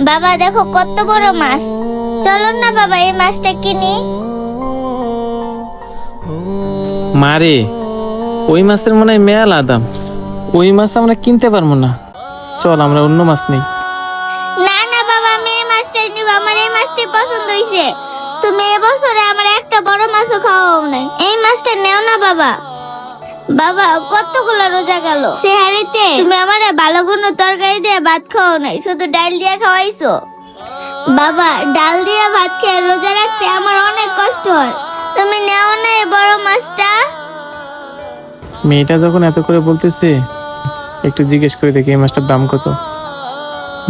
বাবা দেখো কত বড় মাছ। চলো না বাবা এই মাছটা কিনি। মারে, ওই মাছের মনে হয় মেলা দাম, ওই মাছ আমরা কিনতে পারবো না। চল আমরা অন্য মাছ নেই। না না বাবা, আমি এই মাছটাই নিব, আমার এই মাছটাই পছন্দ হইছে। তুমি এবছরে আমার একটা বড় মাছও খাওয়াও নাই, এই মাছটা নেও না বাবা। বাবা কতগুলো রোজা গেল, সেহারিতে তুমি আমারে ভালো কোনো তরকারি দিয়ে ভাত খাওয়াও নাই, শুধু ডাল দিয়ে খাওয়াইছো। বাবা ডাল দিয়ে ভাত খেয়ে রোজা রাখতে আমার অনেক কষ্ট হয়, তুমি নেও না এই বড় মাছটা। মেয়েটা যখন এত করে বলতেছে, একটু জিজ্ঞেস করে দেখি এই মাছটার দাম কত।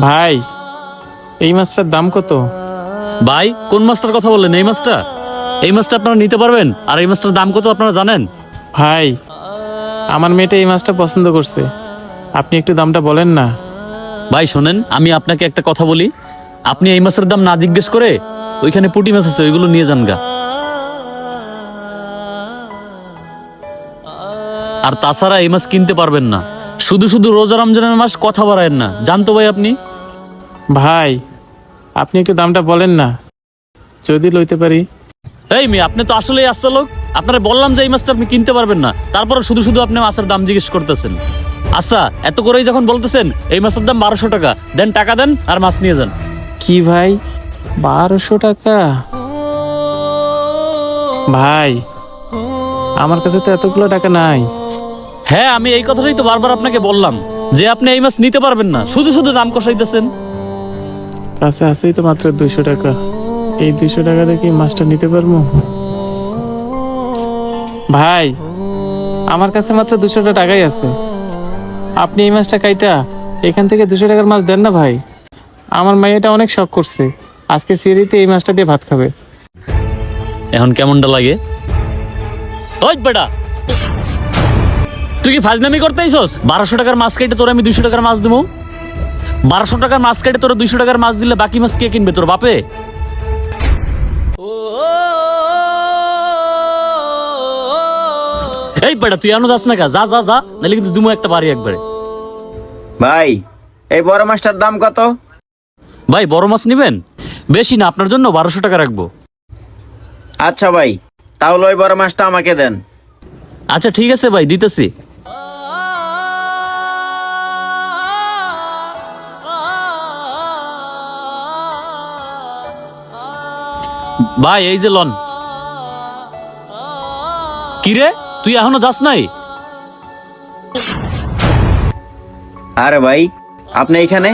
ভাই, এই মাছটার দাম কত? ভাই কোন মাছটার কথা বললেন? এই মাছটা? এই মাছটা আপনারা নিতে পারবেন? আর এই মাছটার দাম কত আপনারা জানেন? ভাই, আমার মেয়েটা এই মাছটা পছন্দ করছে, আপনি একটু দামটা বলেন না। ভাই শোনেন, আমি আপনাকে একটা কথা বলি, আপনি এই মাছের দাম না জিজ্ঞেস করে ওইখানে পুঁটি মাছ আছে ওইগুলো নিয়ে যান গা। আর তাছাড়া এই মাছ কিনতে পারবেন না। শুধু শুধু রোজা রমজানের মাস কথা বাড়ায়েন না, জানতো ভাই আপনি? ভাই, আপনি একটু দামটা বলেন না, যদি লইতে পারি। এই মেয়ে, আপনি তো আসলেই আসছে লোক। আপনারা বললাম যে এই মাছটা আপনি কিনতে পারবেন না, তারপরে শুধু শুধু আপনি মাছের দাম জিজ্ঞেস করতেছেন। আচ্ছা, এত করেই যখন বলতেছেন এই মাছের দাম 1200 টাকা, দেন টাকা দেন আর মাছ নিয়ে যান। কি ভাই, 1200 টাকা? ভাই, আমার কাছে তো এতগুলো টাকা নাই। হ্যাঁ, আমি এই কথাটাই তো বারবার আপনাকে বললাম যে আপনি এই মাছ নিতে পারবেন না, শুধু শুধু দাম কষাইতেছেন। কাছে আছেই তো মাত্র 200 টাকা, এই 200 টাকা দিয়ে কি মাছটা নিতে পারবো? ভাই, আমার কাছে মাত্র 200 টাকাই আছে, আপনি এই মাছটা কাইটা এখান থেকে 200 টাকার মাছ দেন না ভাই। আমার মেয়েটা অনেক শখ করছে, আজকে সিঁড়িতে এই মাছটা দিয়ে ভাত খাবে। এখন কেমনটা লাগে? ওই বেটা, তুই কি ফাজলামি করতে আইছস? 1200 টাকার মাছ কেটে তোর আমি 200 টাকার মাছ দেবো? 1200 টাকার মাছ কেটে তোর 200 টাকার মাছ দিলে বাকি মাছ কে কিনবে? তোর বাপে? এই বেটা, তুই এখনো যাস না কা? যা যা যা, নাহলে কিন্তু দুমো একটা বাড়ি একবারে। ভাই, এই বড় মাছটার দাম কত? ভাই বড় মাছ নিবেন? বেশি না, আপনার জন্য 1200 টাকা রাখবো। আচ্ছা ভাই, তাহলে ওই বড় মাছটা আমাকে দেন। আচ্ছা ঠিক আছে ভাই, দিতেছি। ভাই এই যে লন। কিরে, তুই এখনো যাস নাই? আরে ভাই, আপনি এখানে?